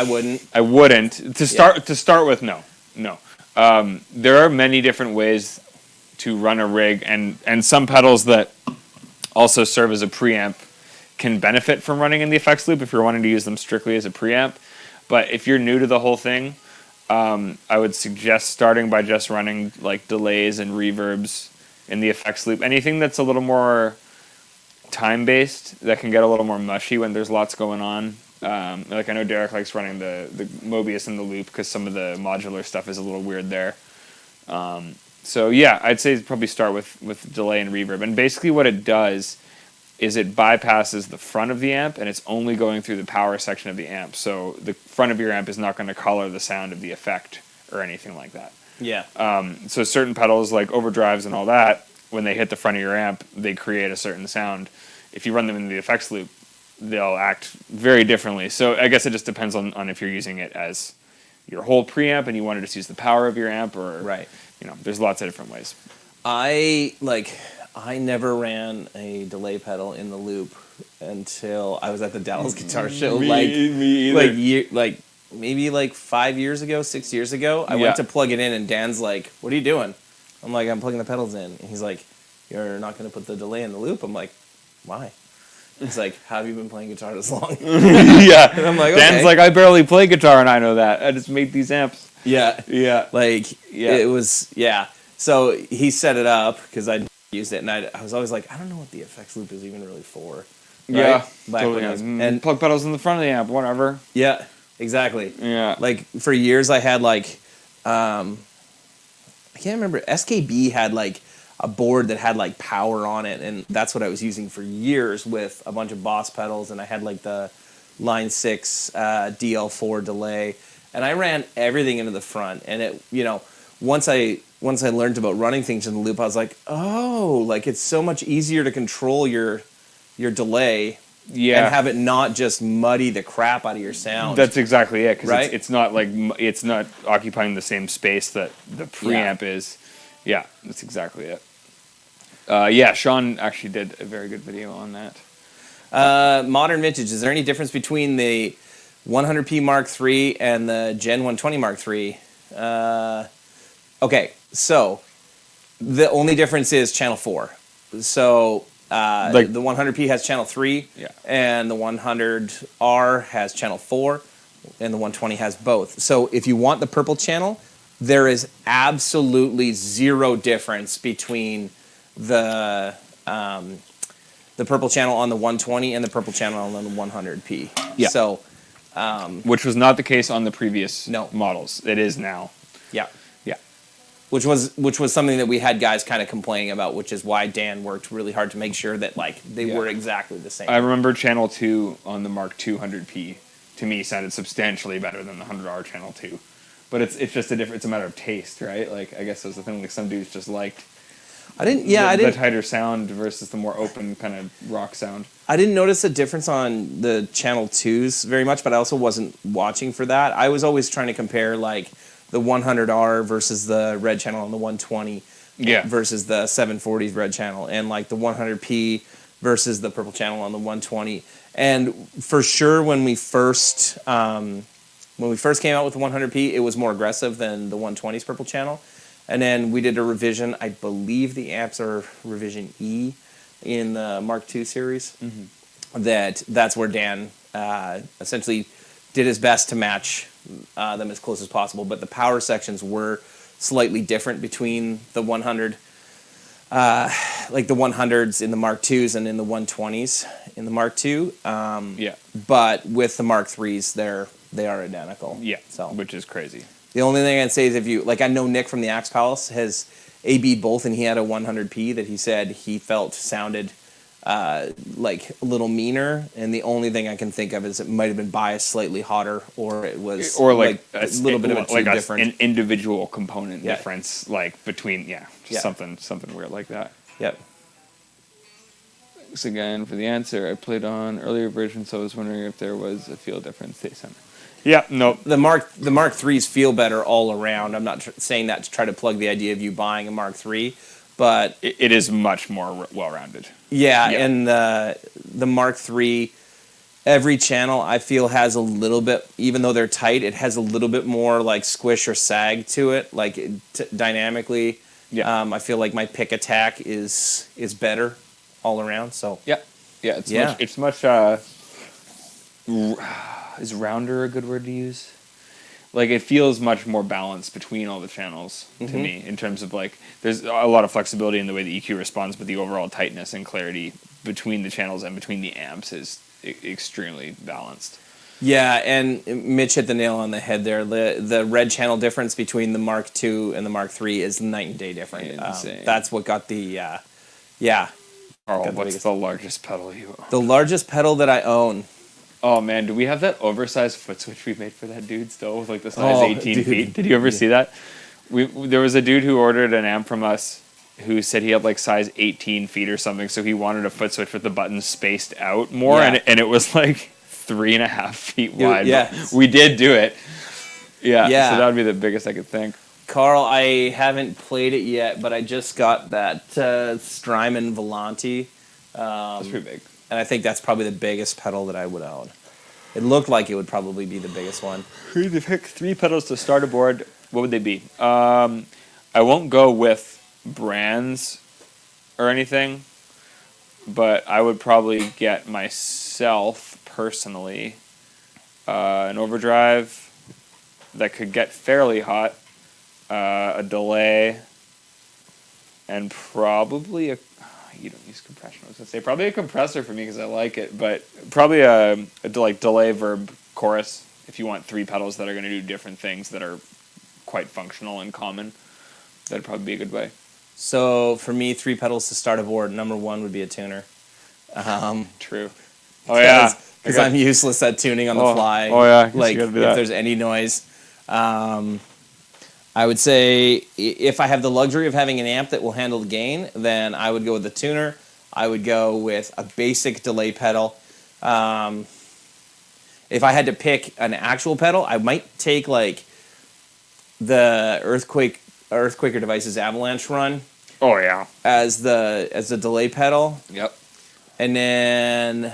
wouldn't. I wouldn't. To start with, no. There are many different ways to run a rig, and some pedals that also serve as a preamp can benefit from running in the effects loop if you're wanting to use them strictly as a preamp. But if you're new to the whole thing, I would suggest starting by just running like delays and reverbs in the effects loop. Anything that's a little more time-based that can get a little more mushy when there's lots going on. Like I know Derek likes running the Mobius in the loop because some of the modular stuff is a little weird there. So yeah, I'd say probably start with delay and reverb. And basically what it does is it bypasses the front of the amp and it's only going through the power section of the amp. So the front of your amp is not going to color the sound of the effect or anything like that. Yeah. So certain pedals like overdrives and all that, when they hit the front of your amp, they create a certain sound. If you run them in the effects loop, they'll act very differently. So I guess it just depends on if you're using it as your whole preamp and you want to just use the power of your amp, or right. There's lots of different ways. I never ran a delay pedal in the loop until I was at the Dallas Guitar Show. Me either. Maybe 5 years ago, 6 years ago. I went to plug it in and Dan's like, "What are you doing?" I'm like, "I'm plugging the pedals in." And he's like, "You're not going to put the delay in the loop?" I'm like, "Why?" He's like, "How have you been playing guitar this long?" Yeah. And I'm like, Dan's like, "I barely play guitar and I know that. I just made these amps." Yeah. Yeah. It was, yeah. So he set it up because I used it, and I was always like, I don't know what the effects loop is even really for. right? Back totally. when I was- And plug pedals in the front of the amp, whatever. yeah, exactly. Yeah. Like for years I had like I can't remember, SKB had like a board that had like power on it, and that's what I was using for years with a bunch of Boss pedals, and I had like the Line 6 DL4 delay, and I ran everything into the front, and it, you know, once I learned about running things in the loop, I was like, oh, like it's so much easier to control your delay Yeah. and have it not just muddy the crap out of your sound. That's exactly it, because Right? it's not like it's not occupying the same space that the preamp is. Yeah, that's exactly it. Yeah, Sean actually did a very good video on that. Modern vintage. Is there any difference between the 100p Mark III and the Gen 120 Mark III? Okay, so the only difference is channel 4. So Like- the 100p has channel 3, Yeah. and the 100R has channel 4, and the 120 has both. So if you want the purple channel, there is absolutely zero difference between the purple channel on the 120 and the purple channel on the 100p. Yeah. So Which was not the case on the previous No. models. It is now. yeah. Yeah. Which was something that we had guys kind of complaining about, which is why Dan worked really hard to make sure that like they Yeah. were exactly the same. I remember channel 2 on the Mark II 100p to me sounded substantially better than the 100R channel 2. But it's just it's a matter of taste, right? Like I guess that's the thing. Like some dudes just liked the tighter sound versus the more open kind of rock sound. I didn't notice a difference on the channel 2s very much, but I also wasn't watching for that. I was always trying to compare like the 100R versus the red channel on the 120 versus the 740s red channel, and like the 100p versus the purple channel on the 120. And for sure when we first came out with the 100p, it was more aggressive than the 120's purple channel. And then we did a revision. I believe the amps are revision E in the Mark II series. Mm-hmm. That's where Dan essentially did his best to match them as close as possible. But the power sections were slightly different between the 100, like the 100s in the Mark IIs and in the 120s in the Mark II. But with the Mark IIIs, they are identical. Yeah, So which is crazy. the only thing I'd say is if you, like, I know Nick from the Axe Palace has AB'd both, and he had a 100p that he said he felt sounded like a little meaner, and the only thing I can think of is it might have been biased slightly hotter, or it was Like a little bit of a tube difference. an individual component Yeah. difference, like between something weird like that. Yep. Thanks again for the answer. I played on earlier versions, so I was wondering if there was a feel difference. Yeah, no. The Mark IIIs feel better all around. I'm not saying that to try to plug the idea of you buying a Mark III, but It is much more well-rounded. yeah, Yeah. and the Mark III, every channel I feel has a little bit, even though they're tight, it has a little bit more like squish or sag to it, like dynamically. Yeah. I feel like my pick attack is better all around. So Yeah, it's Yeah. much. Is rounder a good word to use? Like it feels much more balanced between all the channels to me in terms of like there's a lot of flexibility in the way the EQ responds, but the overall tightness and clarity between the channels and between the amps is extremely balanced. yeah, and Mitch hit the nail on the head there. The red channel difference between the Mark II and the Mark III is night and day different. Insane. That's what got the Carl, Got the what's biggest- the largest pedal you own? the largest pedal that I own. Oh man, do we have that oversized foot switch we made for that dude still with like the size 18 dude. feet? Did you ever see that? There was a dude who ordered an amp from us who said he had like size 18 feet or something, so he wanted a foot switch with the buttons spaced out more, Yeah. and it was like 3.5 feet wide. yeah. But we did do it. Yeah, Yeah. so that would be the biggest I could think. Carl, I haven't played it yet, but I just got that Strymon Volante, That's pretty big. and I think that's probably the biggest pedal that I would own. It looked like it would probably be the biggest one. If you had to pick 3 pedals to start a board, what would they be? I won't go with brands or anything, but I would probably get myself personally an overdrive that could get fairly hot, a delay, and probably you don't use compression. I was gonna say probably a compressor for me because I like it, but probably a like delay verb chorus if you want 3 pedals that are gonna do different things that are quite functional and common. That'd probably be a good way. So for me, 3 pedals to start a board. Number 1 would be a tuner. True. Oh yeah. Because I'm useless at tuning on the fly. Oh yeah. Like if there's any noise. I would say if I have the luxury of having an amp that will handle the gain, then I would go with the tuner. I would go with a basic delay pedal. If I had to pick an actual pedal, I might take like the Earthquaker Devices Avalanche Run. Oh yeah. As the delay pedal. Yep. And then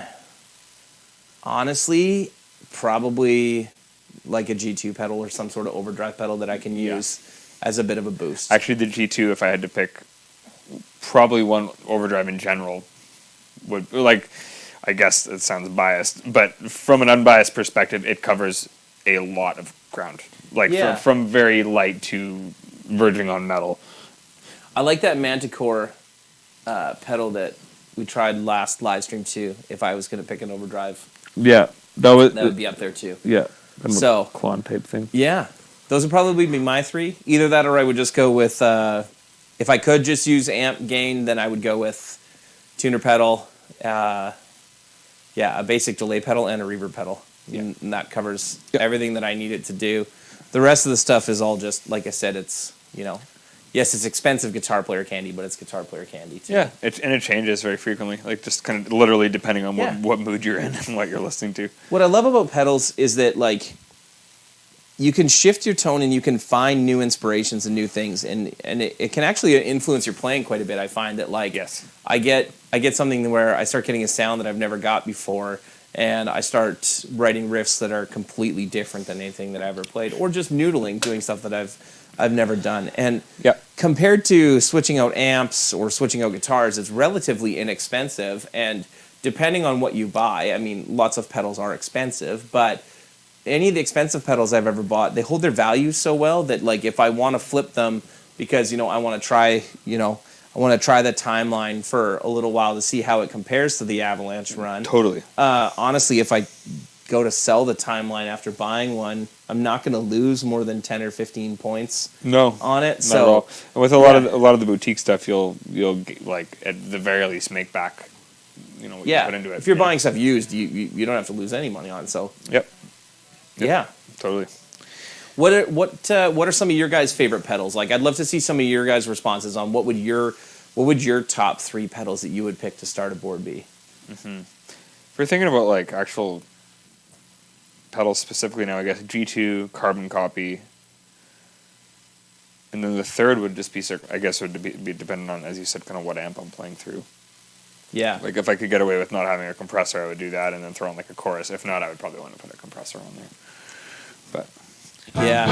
honestly, probably like a G2 pedal or some sort of overdrive pedal that I can use as a bit of a boost. Actually, the G2, if I had to pick, probably one overdrive in general would, like, I guess it sounds biased, but from an unbiased perspective, it covers a lot of ground. Like, from very light to verging on metal. I like that Manticore pedal that we tried last live stream too, if I was going to pick an overdrive. Yeah. That would be up there too. Yeah. So clone type thing. Yeah, those would probably be my 3. Either that, or I would just go with. If I could just use amp gain, then I would go with tuner pedal. A basic delay pedal and a reverb pedal, and that covers everything that I need it to do. The rest of the stuff is all just like I said. It's yes, it's expensive guitar player candy, but it's guitar player candy too. Yeah, and it changes very frequently, like just kind of literally depending on what mood you're in and what you're listening to. What I love about pedals is that like you can shift your tone and you can find new inspirations and new things, and it can actually influence your playing quite a bit. I find that like I get something where I start getting a sound that I've never got before, and I start writing riffs that are completely different than anything that I ever played, or just noodling, doing stuff that I've never done. And compared to switching out amps or switching out guitars, it's relatively inexpensive. And depending on what you buy, I mean, lots of pedals are expensive, but any of the expensive pedals I've ever bought, they hold their value so well that like if I want to flip them because, I want to try, I want to try the timeline for a little while to see how it compares to the Avalanche Run. Totally. Honestly, if I go to sell the timeline after buying one, I'm not going to lose more than 10 or 15 points on it. Not at all. And with a lot of the boutique stuff, you'll like at the very least make back, what you put into it. If you're buying stuff used, you don't have to lose any money on it. So yeah, totally. What are some of your guys' favorite pedals? Like, I'd love to see some of your guys' responses on what would your top 3 pedals that you would pick to start a board be? Mm-hmm. If we're thinking about like actual pedals specifically now, I guess G2, carbon copy, and then the third would just be, I guess, would be dependent on, as you said, kind of what amp I'm playing through. Yeah. Like if I could get away with not having a compressor, I would do that and then throw in like a chorus. If not, I would probably want to put a compressor on there. But yeah.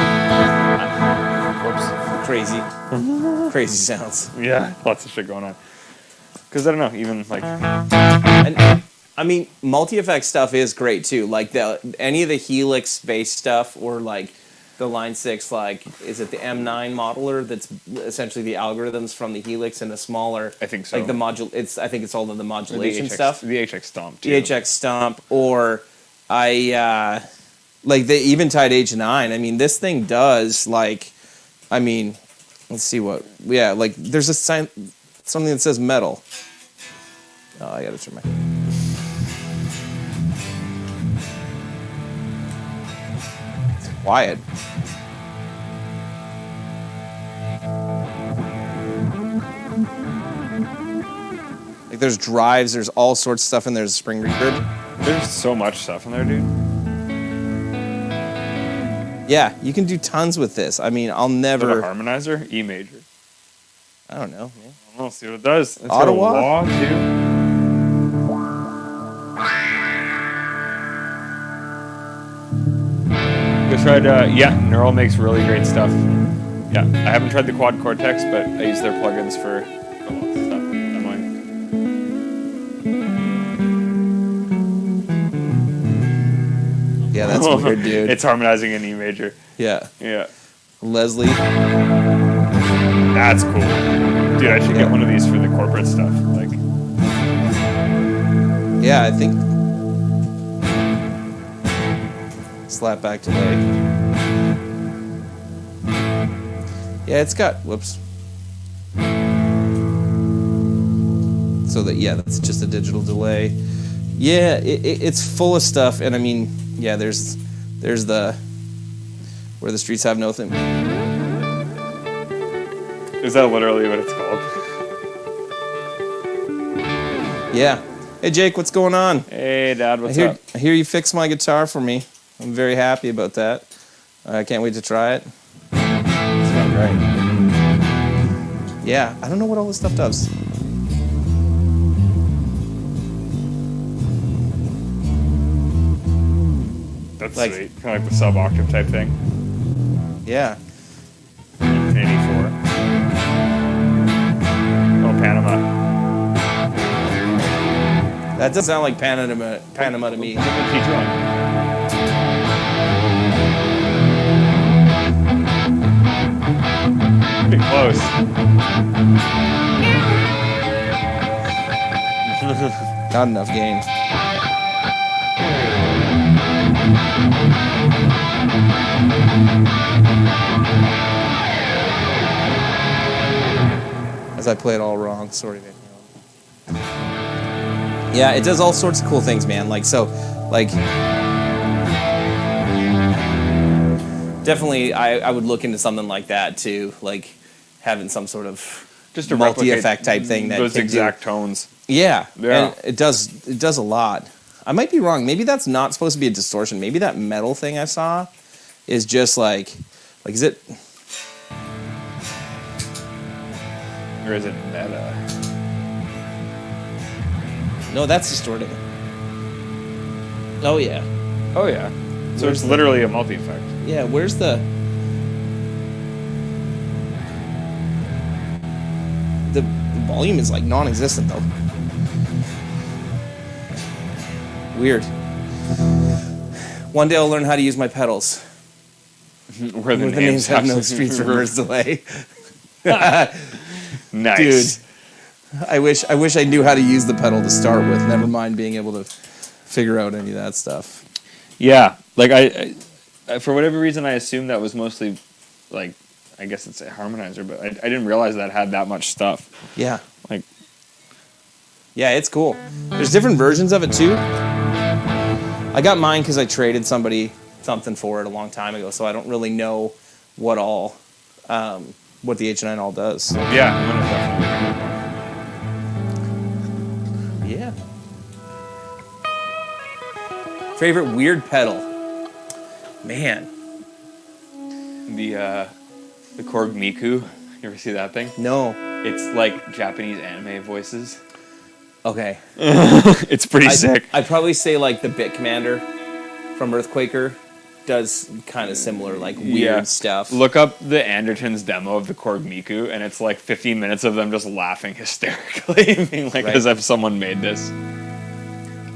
Whoops. Crazy sounds. Yeah, lots of shit going on. Because I don't know, even like. And I mean, multi-effect stuff is great too. Like any of the Helix based stuff, or like the Line 6, like is it the M9 modeler that's essentially the algorithms from the Helix in a smaller. I think so. Like I think it's all of the modulation stuff. The HX Stomp too. The HX Stomp, or like the Eventide H9. I mean, this thing does like, I mean, let's see what. Yeah, like there's a sign, something that says metal. Oh, I gotta turn my. It's quiet. Like there's drives, there's all sorts of stuff, and there's a spring reverb. There's so much stuff in there, dude. Yeah, you can do tons with this. I mean, I'll never. Is it a harmonizer? E major. I don't know. Man. I don't know. See what it does. It's Ottawa? got a log, dude. I tried, Neural makes really great stuff. Yeah, I haven't tried the Quad Cortex, but I use their plugins for lots of stuff on mine. Yeah, that's weird, dude. It's harmonizing in E major. Yeah. Yeah. Leslie. That's cool. Dude, I should get one of these for the corporate stuff. Like, yeah, I think slap back delay. Yeah, it's got whoops. So that yeah, that's just a digital delay. Yeah, it's full of stuff, and I mean, yeah, there's the where the streets have no thing. Is that literally what it's called? Yeah. Hey Jake, what's going on? Hey Dad, what's up? I hear you fixed my guitar for me. I'm very happy about that. I can't wait to try it. It's not great. Yeah, I don't know what all this stuff does. That's like- sweet. Kind of like the sub-octave type thing. Yeah. Infinity 4. Oh, Panama. That doesn't sound like Panama to me. Keep going. Pretty close. Not enough gain. As I play it all wrong, sorry, man. Yeah, it does all sorts of cool things, man. Like definitely, I would look into something like that too, like having some sort of Just a multi-effect type thing that those can exact do, tones. Yeah, Yeah. and it does a lot. I might be wrong. Maybe that's not supposed to be a distortion. Maybe that metal thing I saw is just like is it? Or is it meta? No, that's distorting. Oh yeah, Oh yeah. So Where's it's the- literally a multi-effect. yeah. Where's the volume is like non-existent though. Weird. One day I'll learn how to use my pedals. Where the Where the names have no streets reverse delay. Nice. Dude, I wish I knew how to use the pedal to start with. Never mind being able to figure out any of that stuff. Yeah, like I for whatever reason, I assumed that was mostly, like, I guess it's a harmonizer, but I didn't realize that had that much stuff. Yeah. Like, Yeah, it's cool. There's different versions of it too. I got mine because I traded somebody something for it a long time ago, so I don't really know what the H9 all does. yeah, I'm gonna definitely. Yeah. Favorite weird pedal? Man, The Korg Miku. You ever see that thing? no. It's like Japanese anime voices. Okay. It's pretty sick. I'd probably say like the Bit Commander from Earthquaker does kind of similar, like weird stuff. Look up the Andertons demo of the Korg Miku, and it's like 15 minutes of them just laughing hysterically, being like, Right. as if someone made this.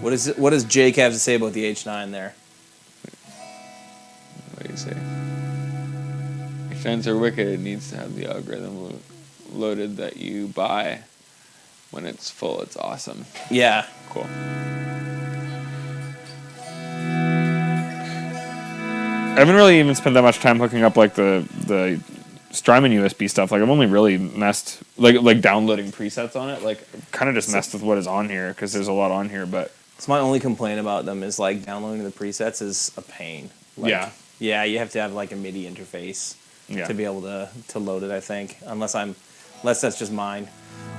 What does Jake have to say about the H9 there? What do you say? If fans are wicked, it needs to have the algorithm loaded that you buy. When it's full, it's awesome. Yeah. Cool. I haven't really even spent that much time hooking up like the Strymon USB stuff. Like I've only really messed like downloading presets on it. Like kind of just messed with what is on here because there's a lot on here. But So my only complaint about them is like downloading the presets is a pain. Like, Yeah. Yeah, you have to have like a MIDI interface yeah. to be able to load it, I think. Unless that's just mine.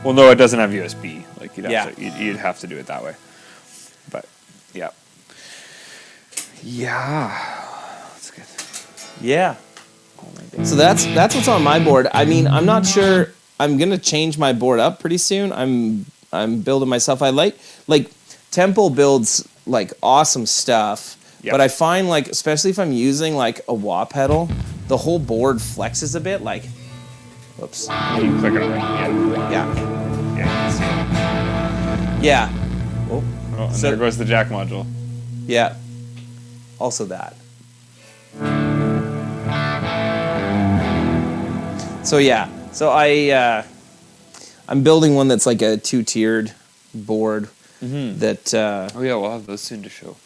Well, no, it doesn't have USB. Like you'd have Yeah. you'd have to do it that way. But yeah. Yeah. That's good. Yeah. Oh my God. So that's what's on my board. I mean, I'm not sure. I'm gonna change my board up pretty soon. I'm building myself. I like Temple builds like awesome stuff, Yep. but I find like especially if I'm using like a wah pedal, the whole board flexes a bit. Like, whoops. You click it on it. Yeah. Yeah. You can see it. Yeah. Oh. Oh, and So- there goes the jack module. Yeah. Also that. So yeah. So I'm building one that's like a 2-tiered board That Oh yeah, we'll have those soon to show.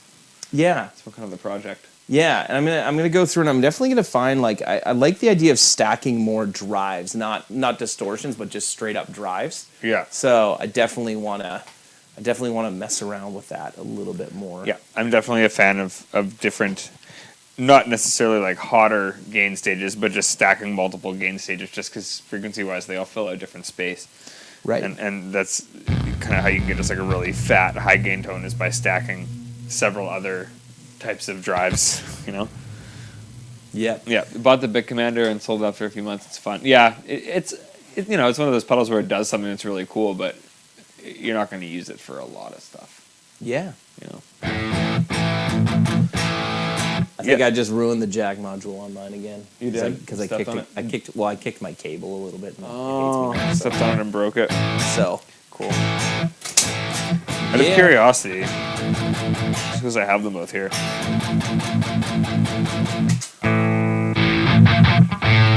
yeah. That's what kind of the project. Yeah, and I'm gonna go through and I'm definitely gonna find like I like the idea of stacking more drives, not distortions, but just straight up drives. Yeah. So I definitely wanna mess around with that a little bit more. Yeah, I'm definitely a fan of different, not necessarily like hotter gain stages, but just stacking multiple gain stages just because frequency-wise they all fill out different space. Right. And that's kind of how you can get just like a really fat high gain tone is by stacking several other types of drives, you know? Yeah. Yeah, bought the Bit Commander and sold it after a few months. It's fun. Yeah, it's you know, it's one of those pedals where it does something that's really cool, but you're not going to use it for a lot of stuff, Yeah. you know? I think I just ruined the jack module on mine again. You did? Because I Stepped kicked on it. it? I kicked my cable a little bit. And Oh, it hates me now, stepped on it and broke it. so Cool. Out of Yeah. curiosity, just because I have them both here.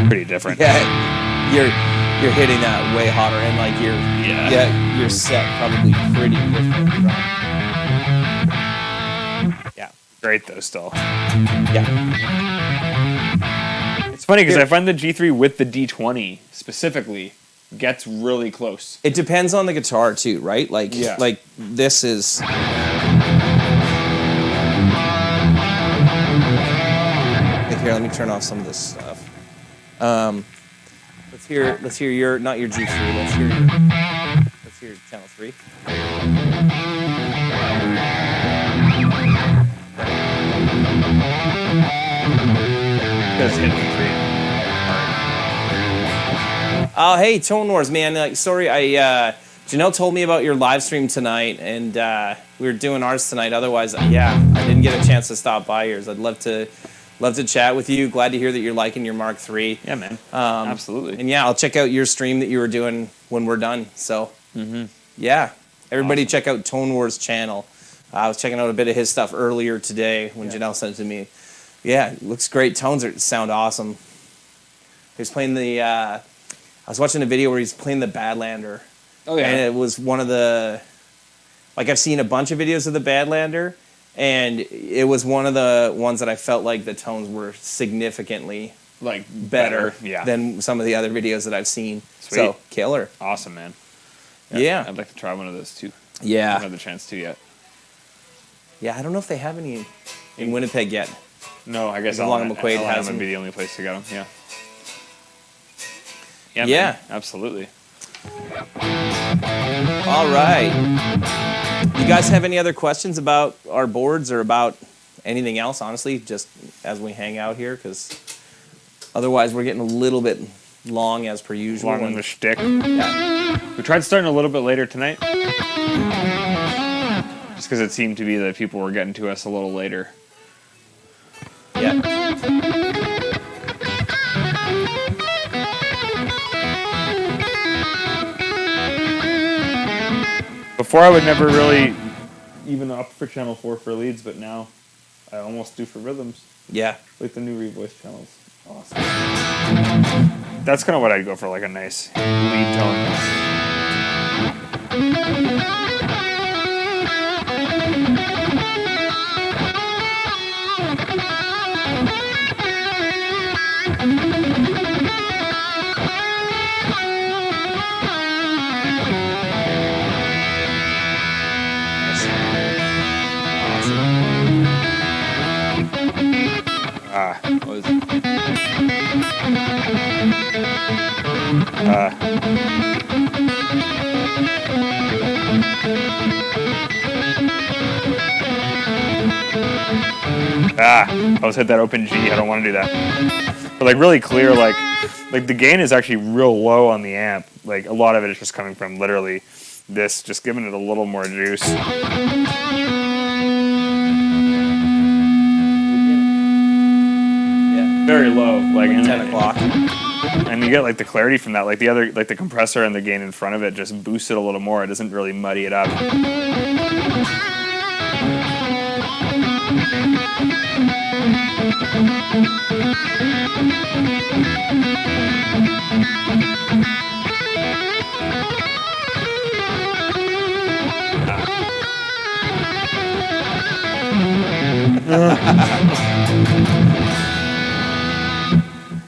Pretty different. yeah, you're hitting that way hotter and like you're set probably pretty different. Right? Yeah. Great though still. Yeah. It's funny because I find the G3 with the D20 specifically gets really close. It depends on the guitar too, right? Like Yeah. like this is. Here, let me turn off some of this stuff. Let's hear your not your G3. Let's hear channel 3. Because hit me three. Oh, hey, Tone Wars, man. Like, sorry, Janelle told me about your live stream tonight, and we were doing ours tonight. Otherwise, yeah, I didn't get a chance to stop by yours. I'd love to chat with you. Glad to hear that you're liking your Mark III. Yeah, man. Absolutely. And yeah, I'll check out your stream that you were doing when we're done. So, yeah, everybody check out Tone Wars' channel. I was checking out a bit of his stuff earlier today when Janelle sent it to me. Yeah, it looks great. Tones sound awesome. He was playing I was watching a video where he's playing the Badlander. Oh yeah. And it was one of the, like I've seen a bunch of videos of the Badlander, and it was one of the ones that I felt like the tones were significantly like better yeah. than some of the other videos that I've seen. Sweet. So, killer. Awesome, man. Yeah. I'd like to try one of those too. I Yeah. haven't had the chance to yet. Yeah, I don't know if they have any in Winnipeg yet. No, I guess Long McQuaid LM has would them. be the only place to get them. Yeah. Yeah. Yeah. Man, absolutely. All right. You guys have any other questions about our boards or about anything else, honestly, just as we hang out here? Because otherwise we're getting a little bit long as per usual. Long on the shtick. Yeah. We tried starting a little bit later tonight. Just because it seemed to be that people were getting to us a little later. Yeah. Before I would never really even opt for channel 4 for leads, but now I almost do for rhythms. Yeah. Like the new revoice channels. Awesome. That's kind of what I'd go for, like a nice lead tone. What was it? I always hit that open G. I don't want to do that. But like really clear, like the gain is actually real low on the amp. Like a lot of it is just coming from literally this, just giving it a little more juice. Yeah. Very low, like 10 o'clock. And you get like the clarity from that, like the other, like the compressor and the gain in front of it just boosts it a little more. It doesn't really muddy it up.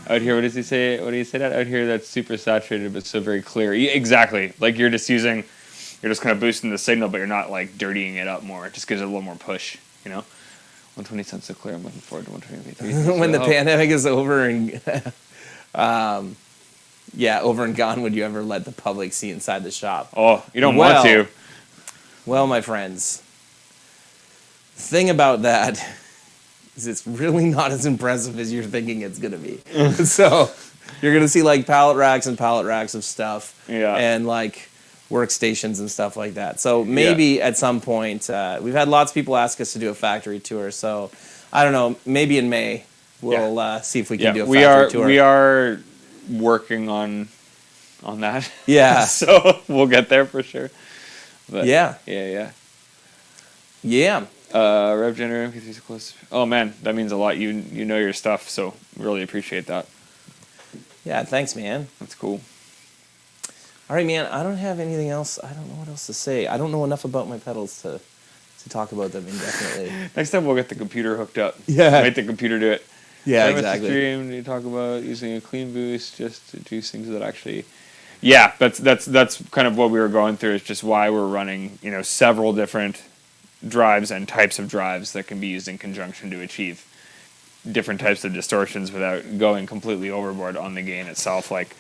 Out here, what does he say? What do you say that? Out here, that's super saturated, but so very clear. Exactly. Like you're just kind of boosting the signal, but you're not like dirtying it up more. It just gives it a little more push, 120 sounds so clear. I'm looking forward to 120. When the pandemic is over and over and gone, would you ever let the public see inside the shop? Oh, you don't want to. Well, my friends, the thing about that is it's really not as impressive as you're thinking it's going to be. So you're going to see like pallet racks of stuff and like workstations and stuff like that. So maybe at some point, we've had lots of people ask us to do a factory tour. So I don't know, maybe in May we'll see if we can do a factory tour. We are working on that. Yeah. So we'll get there for sure. But yeah. Rev generator MP3's close. Oh man, that means a lot. You know your stuff, so really appreciate that. Yeah, thanks, man. That's cool. All right, man. I don't have anything else. I don't know what else to say. I don't know enough about my pedals to talk about them indefinitely. Next time we'll get the computer hooked up. Yeah. Make the computer do it. Yeah, exactly. Stream, you talk about using a clean boost just to do things that actually. Yeah, that's kind of what we were going through. Is just why we're running several different drives and types of drives that can be used in conjunction to achieve different types of distortions without going completely overboard on the gain itself. Like,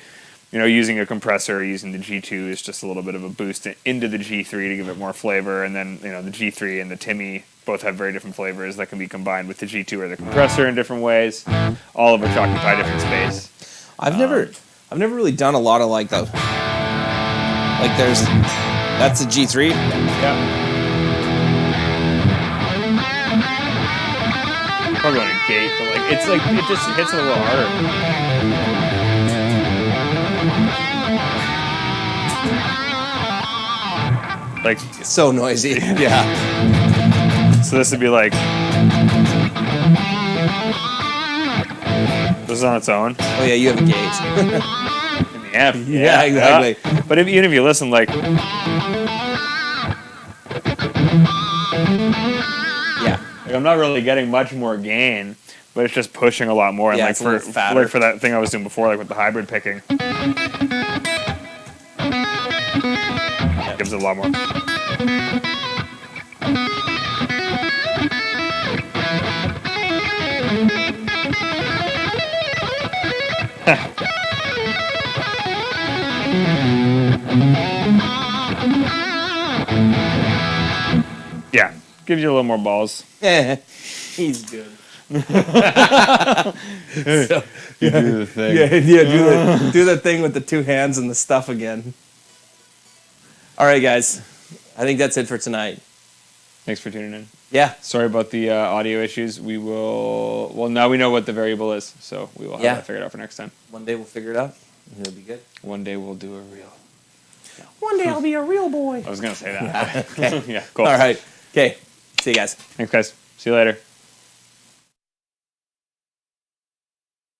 using a compressor, using the G2 is just a little bit of a boost into the G3 to give it more flavor, and then the G3 and the Timmy both have very different flavors that can be combined with the G2 or the compressor in different ways, all of which occupy different space. I've never really done a lot of like that's a G3. Yeah. Probably on a gate, but it just hits it a little harder. Like so noisy. Yeah. So this would be like this is on its own. Oh yeah, you have a gate. In the amp. Yeah, exactly. But even if you listen, like. I'm not really getting much more gain, but it's just pushing a lot more. And it's for that thing I was doing before, like with the hybrid picking, it gives it a lot more. Yeah. Gives you a little more balls. He's good. Do the thing. Do the thing with the two hands and the stuff again. All right, guys. I think that's it for tonight. Thanks for tuning in. Yeah. Sorry about the audio issues. We will. Well, now we know what the variable is, so we will have that figured out for next time. One day we'll figure it out. It'll be good. One day we'll do a real. One day I'll be a real boy. I was gonna say that. Okay. Yeah. Cool. All right. Okay. See you guys. Thanks, guys. See you later.